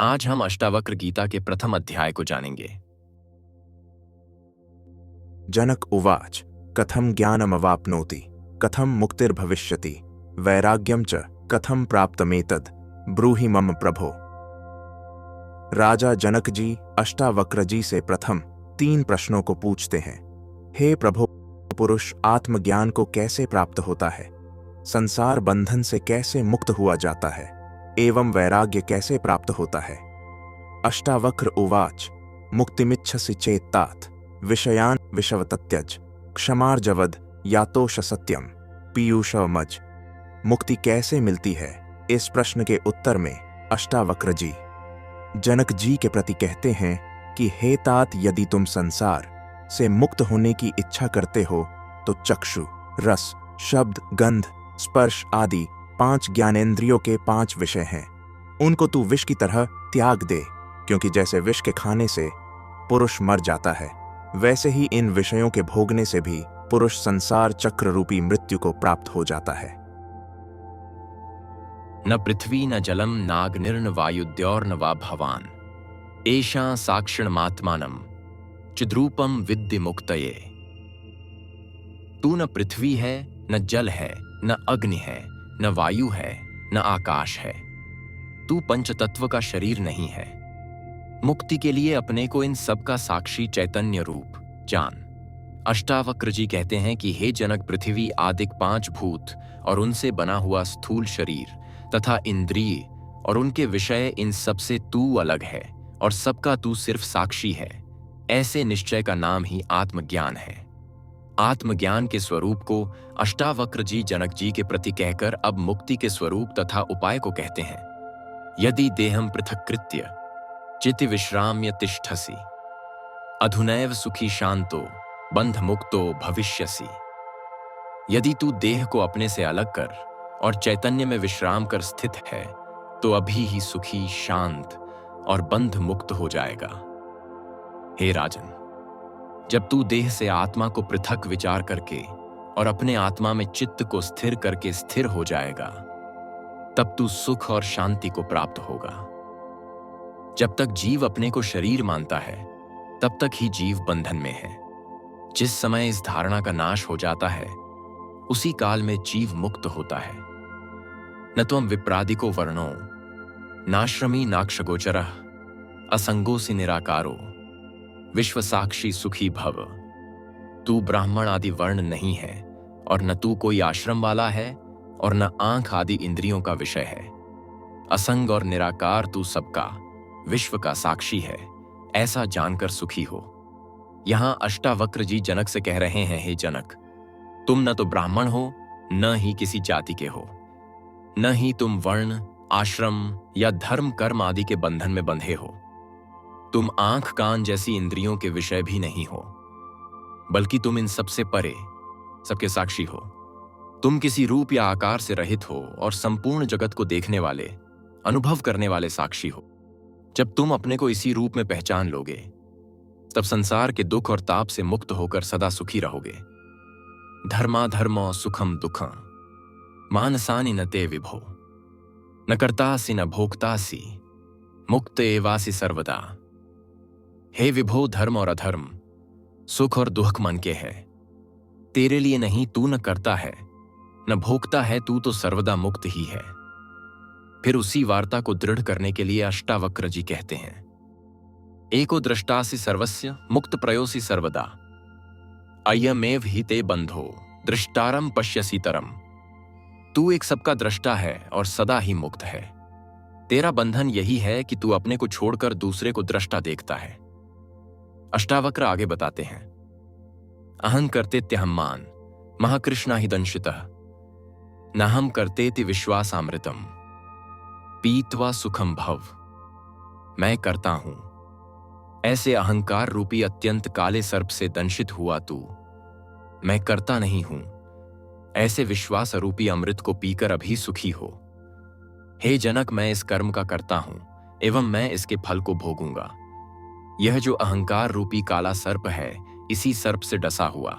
आज हम अष्टावक्र गीता के प्रथम अध्याय को जानेंगे। जनक उवाच कथम ज्ञानमवाप्नोति कथम मुक्तिर्भविष्यति वैराग्यम च कथम प्राप्तमेतद ब्रूहि मम प्रभो। राजा जनक जी अष्टावक्र जी से प्रथम 3 प्रश्नों को पूछते हैं। हे प्रभो, पुरुष आत्मज्ञान को कैसे प्राप्त होता है, संसार बंधन से कैसे मुक्त हुआ जाता है एवं वैराग्य कैसे प्राप्त होता है। अष्टावक्र उवाच मुक्तिमिच्छसि चेत्तात विषयान विषवतत्यज क्षमार्जवद यातोष सत्यम पीयूषमज। मुक्ति कैसे मिलती है, इस प्रश्न के उत्तर में अष्टावक्र जी जनक जी के प्रति कहते हैं कि हे तात, यदि तुम संसार से मुक्त होने की इच्छा करते हो तो चक्षु, रस, शब्द, गंध, स्पर्श आदि 5 ज्ञानेंद्रियों के 5 विषय हैं, उनको तू विष की तरह त्याग दे, क्योंकि जैसे विष के खाने से पुरुष मर जाता है, वैसे ही इन विषयों के भोगने से भी पुरुष संसार चक्र रूपी मृत्यु को प्राप्त हो जाता है। न पृथ्वी न जलम नाग्निर्न वायुद्योर्न वा भवान एषा साक्षिणमात्मानं चिद्रूपम विद्धि मुक्तये। तू न पृथ्वी है, न जल है, न अग्नि है, न वायु है, न आकाश है। तू पंचतत्व का शरीर नहीं है। मुक्ति के लिए अपने को इन सब का साक्षी चैतन्य रूप जान। अष्टावक्र जी कहते हैं कि हे जनक, पृथ्वी आदिक 5 भूत और उनसे बना हुआ स्थूल शरीर तथा इंद्रिय और उनके विषय, इन सब से तू अलग है और सबका तू सिर्फ साक्षी है। ऐसे निश्चय का नाम ही आत्मज्ञान है। आत्मज्ञान के स्वरूप को अष्टावक्र जी जनक जी के प्रति कहकर अब मुक्ति के स्वरूप तथा उपाय को कहते हैं। यदि देहम पृथक्कृत्य चिति विश्राम्य तिष्ठसि अधुनैव सुखी शांतो बंध मुक्तो भविष्यसि। यदि तू देह को अपने से अलग कर और चैतन्य में विश्राम कर स्थित है तो अभी ही सुखी, शांत और बंध मुक्त हो जाएगा। हे राजन, जब तू देह से आत्मा को पृथक विचार करके और अपने आत्मा में चित्त को स्थिर करके स्थिर हो जाएगा, तब तू सुख और शांति को प्राप्त होगा। जब तक जीव अपने को शरीर मानता है, तब तक ही जीव बंधन में है। जिस समय इस धारणा का नाश हो जाता है, उसी काल में जीव मुक्त होता है। न त्वं विप्रादिको वर्णो नाश्रमी नाक्षगोचरः असंगोसि निराकारो विश्वसाक्षी सुखी भव। तू ब्राह्मण आदि वर्ण नहीं है और न तू कोई आश्रम वाला है और न आंख आदि इंद्रियों का विषय है। असंग और निराकार तू सबका, विश्व का साक्षी है, ऐसा जानकर सुखी हो। यहां अष्टावक्र जी जनक से कह रहे हैं, हे जनक, तुम न तो ब्राह्मण हो, न ही किसी जाति के हो, न ही तुम वर्ण, आश्रम या धर्म कर्म आदि के बंधन में बंधे हो। तुम आंख कान जैसी इंद्रियों के विषय भी नहीं हो, बल्कि तुम इन सबसे परे, सबके साक्षी हो। तुम किसी रूप या आकार से रहित हो और संपूर्ण जगत को देखने वाले, अनुभव करने वाले साक्षी हो। जब तुम अपने को इसी रूप में पहचान लोगे, तब संसार के दुख और ताप से मुक्त होकर सदा सुखी रहोगे। धर्माधर्मो सुखम दुखम मानसानि न ते विभो न कर्तासि न भोक्तासि मुक्त एवासि सर्वदा। हे विभो, धर्म और अधर्म, सुख और दुख मन के है, तेरे लिए नहीं। तू न करता है न भोगता है, तू तो सर्वदा मुक्त ही है। फिर उसी वार्ता को दृढ़ करने के लिए अष्टावक्र जी कहते हैं, एको दृष्टासि सर्वस्य मुक्त प्रयोसि सर्वदा अयमेव हि ते बंधो दृष्टारम पश्यसि तरम। तू एक सबका दृष्टा है और सदा ही मुक्त है। तेरा बंधन यही है कि तू अपने को छोड़कर दूसरे को दृष्टा देखता है। अष्टावक्र आगे बताते हैं, अहं कर्तेत्यहम्मान महाकृष्णा हि दंशितः नाहं कर्तेति विश्वासामृतम पीत्वा सुखम भव। मैं करता हूं, ऐसे अहंकार रूपी अत्यंत काले सर्प से दंशित हुआ तू। मैं करता नहीं हूं, ऐसे विश्वास रूपी अमृत को पीकर अभी सुखी हो। हे जनक, मैं इस कर्म का करता हूं एवं मैं इसके फल को भोगूंगा। यह जो अहंकार रूपी काला सर्प है, इसी सर्प से डसा हुआ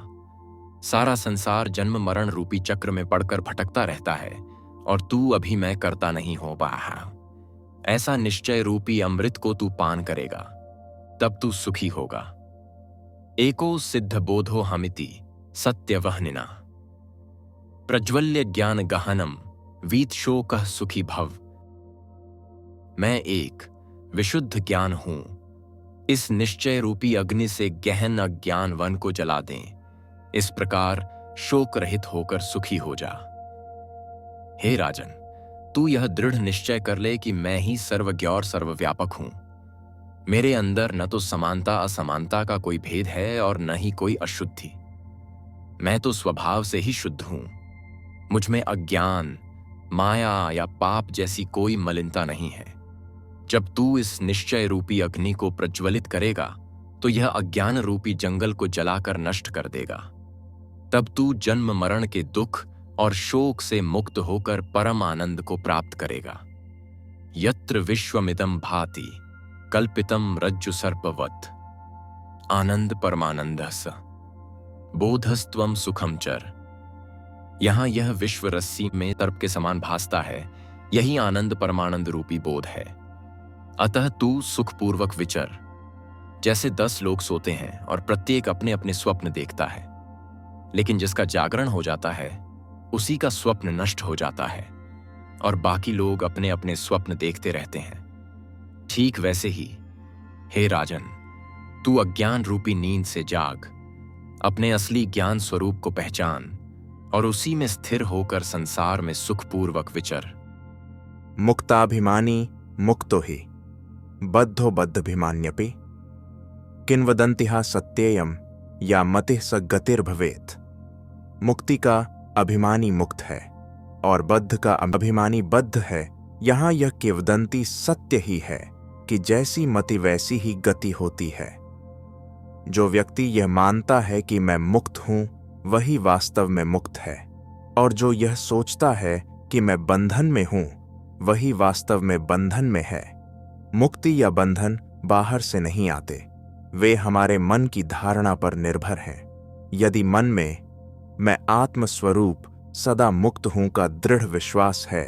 सारा संसार जन्म मरण रूपी चक्र में पड़कर भटकता रहता है और तू अभी मैं करता नहीं हो पा रहा। ऐसा निश्चय रूपी अमृत को तू पान करेगा, तब तू सुखी होगा। एको सिद्ध बोधो हमिति सत्यवहनिना प्रज्वल्य ज्ञान गहनम वीत शोकः सुखी भव। मैं एक विशुद्ध ज्ञान हूं, इस निश्चय रूपी अग्नि से गहन अज्ञान वन को जला दें, इस प्रकार शोक रहित होकर सुखी हो जा। हे राजन, तू यह दृढ़ निश्चय कर ले कि मैं ही सर्वज्ञ और सर्वव्यापक हूं। मेरे अंदर न तो समानता असमानता का कोई भेद है और न ही कोई अशुद्धि। मैं तो स्वभाव से ही शुद्ध हूं। मुझ में अज्ञान, माया या पाप जैसी कोई मलिनता नहीं है। जब तू इस निश्चय रूपी अग्नि को प्रज्वलित करेगा तो यह अज्ञान रूपी जंगल को जलाकर नष्ट कर देगा। तब तू जन्म मरण के दुख और शोक से मुक्त होकर परम आनंद को प्राप्त करेगा। यत्र विश्वमिदं भाति कल्पितम रज्जु सर्पवत् आनंद परमानंदः बोधस्त्वम सुखम चर। यहां यह विश्व रस्सी में सर्प के समान भासता है, यही आनंद परमानंद रूपी बोध है। अतः तू सुखपूर्वक विचर। जैसे 10 लोग सोते हैं और प्रत्येक अपने अपने स्वप्न देखता है, लेकिन जिसका जागरण हो जाता है उसी का स्वप्न नष्ट हो जाता है और बाकी लोग अपने अपने स्वप्न देखते रहते हैं। ठीक वैसे ही हे राजन, तू अज्ञान रूपी नींद से जाग, अपने असली ज्ञान स्वरूप को पहचान और उसी में स्थिर होकर संसार में सुखपूर्वक विचर। मुक्ताभिमानी मुक्तो हि बद्धो बद्धभिमान्यपि किन्वदन्तिहा सत्येयम या मतिः स गतिर्भवेत्। मुक्ति का अभिमानी मुक्त है और बद्ध का अभिमानी बद्ध है। यहाँ यह किंवदंती सत्य ही है कि जैसी मति वैसी ही गति होती है। जो व्यक्ति यह मानता है कि मैं मुक्त हूं, वही वास्तव में मुक्त है, और जो यह सोचता है कि मैं बंधन में हूं, वही वास्तव में बंधन में है। मुक्ति या बंधन बाहर से नहीं आते, वे हमारे मन की धारणा पर निर्भर हैं। यदि मन में मैं आत्मस्वरूप सदा मुक्त हूं का दृढ़ विश्वास है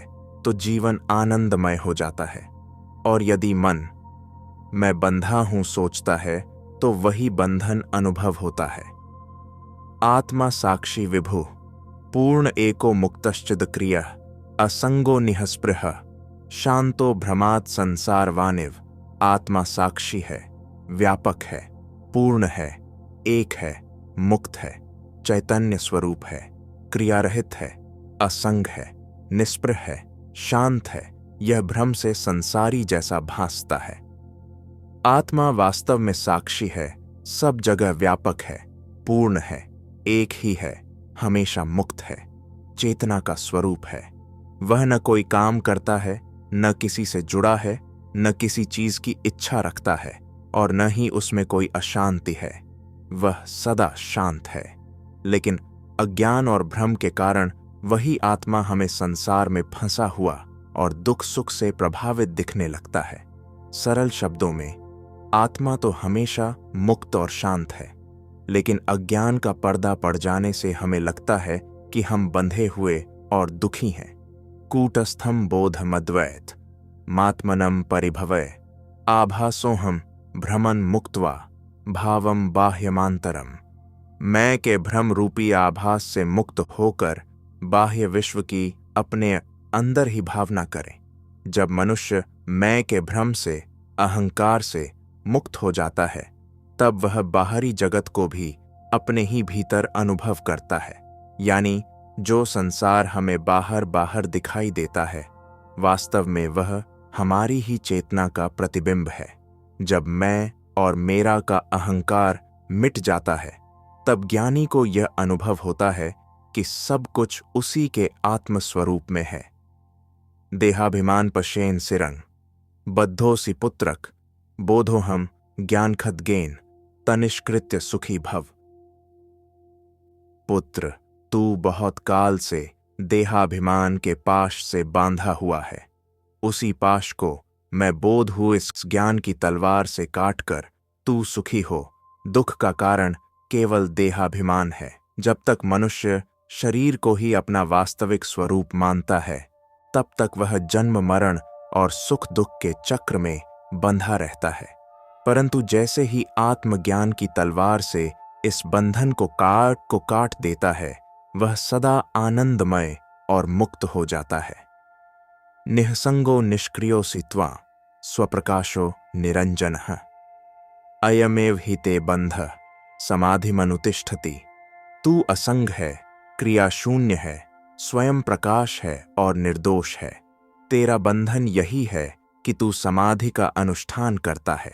तो जीवन आनंदमय हो जाता है, और यदि मन मैं बंधा हूं सोचता है तो वही बंधन अनुभव होता है। आत्मा साक्षी विभु पूर्ण एको मुक्तश्चिद क्रिय असंगो निःस्पृह शांतो भ्रमात् संसार वानिव। आत्मा साक्षी है, व्यापक है, पूर्ण है, एक है, मुक्त है, चैतन्य स्वरूप है, क्रियारहित है, असंग है, निष्पृह है, शांत है। यह भ्रम से संसारी जैसा भासता है। आत्मा वास्तव में साक्षी है, सब जगह व्यापक है, पूर्ण है, एक ही है, हमेशा मुक्त है, चेतना का स्वरूप है। वह न कोई काम करता है, न किसी से जुड़ा है, न किसी चीज की इच्छा रखता है, और न ही उसमें कोई अशांति है। वह सदा शांत है। लेकिन अज्ञान और भ्रम के कारण वही आत्मा हमें संसार में फंसा हुआ और दुख सुख से प्रभावित दिखने लगता है। सरल शब्दों में, आत्मा तो हमेशा मुक्त और शांत है, लेकिन अज्ञान का पर्दा पड़ जाने से हमें लगता है कि हम बंधे हुए और दुखी हैं। कूटस्थम बोध मद्वैत मात्मनम परिभवय आभासोहम भ्रमन मुक्त्वा भावम बाह्यमांतरम। मैं के भ्रम रूपी आभास से मुक्त होकर बाह्य विश्व की अपने अंदर ही भावना करें। जब मनुष्य मैं के भ्रम से, अहंकार से मुक्त हो जाता है, तब वह बाहरी जगत को भी अपने ही भीतर अनुभव करता है। यानी जो संसार हमें बाहर बाहर दिखाई देता है, वास्तव में वह हमारी ही चेतना का प्रतिबिंब है। जब मैं और मेरा का अहंकार मिट जाता है, तब ज्ञानी को यह अनुभव होता है कि सब कुछ उसी के आत्मस्वरूप में है। देहाभिमान पशेन सिरंग बद्धोसी पुत्रक बोधोहम ज्ञानखद्गेन तनिष्कृत्य सुखी भव। पुत्र, तू बहुत काल से देहाभिमान के पाश से बांधा हुआ है। उसी पाश को मैं बोध हूँ इस ज्ञान की तलवार से काटकर तू सुखी हो। दुख का कारण केवल देहाभिमान है। जब तक मनुष्य शरीर को ही अपना वास्तविक स्वरूप मानता है, तब तक वह जन्म मरण और सुख दुख के चक्र में बंधा रहता है। परंतु जैसे ही आत्मज्ञान की तलवार से इस बंधन को काट देता है, वह सदा आनंदमय और मुक्त हो जाता है। निःसंगो निष्क्रियो सित्वा स्वप्रकाशो निरंजनः अयमेव हि ते बंधः समाधिमनुतिष्ठति। तू असंग है, क्रिया शून्य है, स्वयं प्रकाश है और निर्दोष है। तेरा बंधन यही है कि तू समाधि का अनुष्ठान करता है।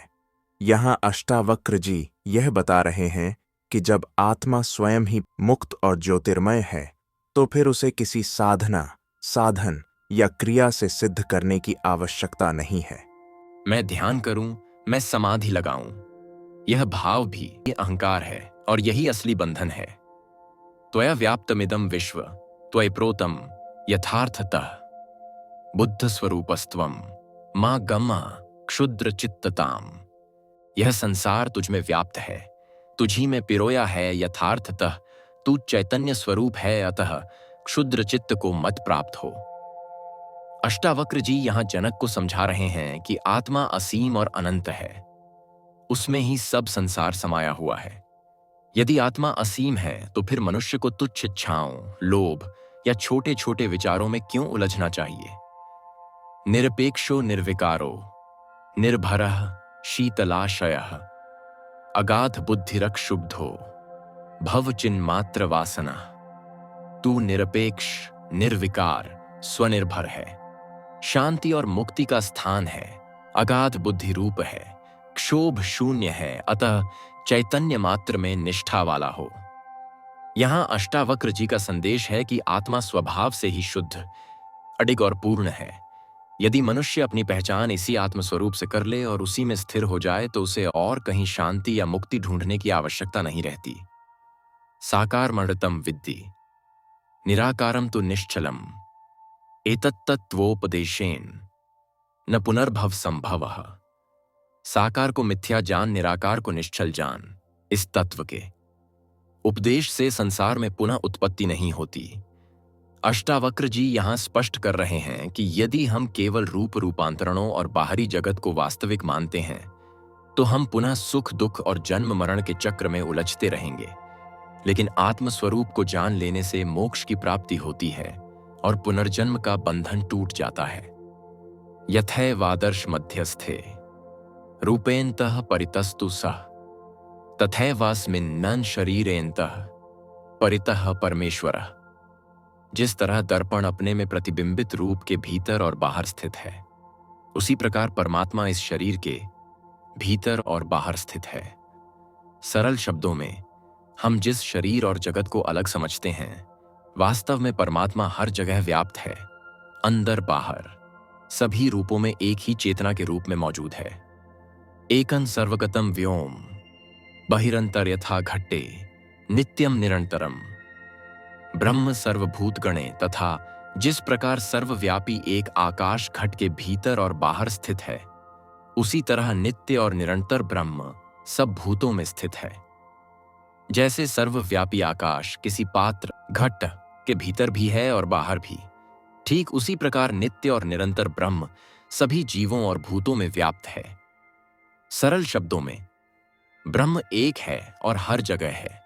यहाँ अष्टावक्र जी यह बता रहे हैं कि जब आत्मा स्वयं ही मुक्त और ज्योतिर्मय है, तो फिर उसे किसी साधना, साधन या क्रिया से सिद्ध करने की आवश्यकता नहीं है। मैं ध्यान करूं, मैं समाधि लगाऊं, यह भाव भी अहंकार है और यही असली बंधन है। त्वया व्याप्तमिदं विश्व त्वयि प्रोतम यथार्थतः बुद्ध स्वरूपस्त्वं मा गम्मा क्षुद्र चित्तताम। यह संसार तुझ में व्याप्त है, तुझी में पिरोया है यथार्थतः। तू चैतन्य स्वरूप है, अतः क्षुद्र चित्त को मत प्राप्त हो। अष्टावक्र जी यहां जनक को समझा रहे हैं कि आत्मा असीम और अनंत है, उसमें ही सब संसार समाया हुआ है। यदि आत्मा असीम है तो फिर मनुष्य को तुच्छ इच्छाओं, लोभ या छोटे छोटे विचारों में क्यों उलझना चाहिए। निरपेक्षो निर्विकारो निर्भरः शीतलाशयः अगाध बुद्धिरक्षुब्धो भव चिन्मात्र वासना। तू निरपेक्ष, निर्विकार, स्वनिर्भर है, शांति और मुक्ति का स्थान है, अगाध बुद्धि रूप है, क्षोभ शून्य है, अतः चैतन्य मात्र में निष्ठा वाला हो। यहां अष्टावक्र जी का संदेश है कि आत्मा स्वभाव से ही शुद्ध, अडिग और पूर्ण है। यदि मनुष्य अपनी पहचान इसी आत्मस्वरूप से कर ले और उसी में स्थिर हो जाए तो उसे और कहीं शांति या मुक्ति ढूंढने की आवश्यकता नहीं रहती। साकारमणितम विद्धि निराकारम तु निश्चलम एतत्तत्वोपदेशेन न पुनर्भव संभवः। साकार को मिथ्या जान, निराकार को निश्चल जान। इस तत्व के उपदेश से संसार में पुनः उत्पत्ति नहीं होती। अष्टावक्र जी यहां स्पष्ट कर रहे हैं कि यदि हम केवल रूपांतरणों और बाहरी जगत को वास्तविक मानते हैं तो हम पुनः सुख दुख और जन्म मरण के चक्र में उलझते रहेंगे। लेकिन आत्मस्वरूप को जान लेने से मोक्ष की प्राप्ति होती है और पुनर्जन्म का बंधन टूट जाता है। यथैवादर्श मध्यस्थे रूपेन्तः परितस्तु सः तथैवास्मिन् शरीरेन्तः परितः परमेश्वरः। जिस तरह दर्पण अपने में प्रतिबिंबित रूप के भीतर और बाहर स्थित है, उसी प्रकार परमात्मा इस शरीर के भीतर और बाहर स्थित है। सरल शब्दों में हम जिस शरीर और जगत को अलग समझते हैं, वास्तव में परमात्मा हर जगह व्याप्त है, अंदर बाहर सभी रूपों में एक ही चेतना के रूप में मौजूद है। एकं सर्वगतं व्योम बहिरंतर यथा घट्टे नित्यम निरंतरम ब्रह्म सर्वभूतगणे। तथा जिस प्रकार सर्वव्यापी एक आकाश घट के भीतर और बाहर स्थित है, उसी तरह नित्य और निरंतर ब्रह्म सब भूतों में स्थित है। जैसे सर्वव्यापी आकाश किसी पात्र घट के भीतर भी है और बाहर भी, ठीक उसी प्रकार नित्य और निरंतर ब्रह्म सभी जीवों और भूतों में व्याप्त है। सरल शब्दों में ब्रह्म एक है और हर जगह है।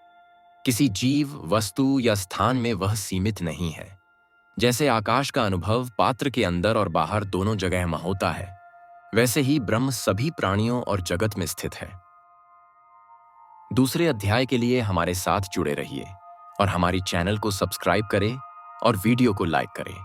किसी जीव, वस्तु या स्थान में वह सीमित नहीं है। जैसे आकाश का अनुभव पात्र के अंदर और बाहर दोनों जगह में होता है, वैसे ही ब्रह्म सभी प्राणियों और जगत में स्थित है। दूसरे अध्याय के लिए हमारे साथ जुड़े रहिए और हमारी चैनल को सब्सक्राइब करें और वीडियो को लाइक करें।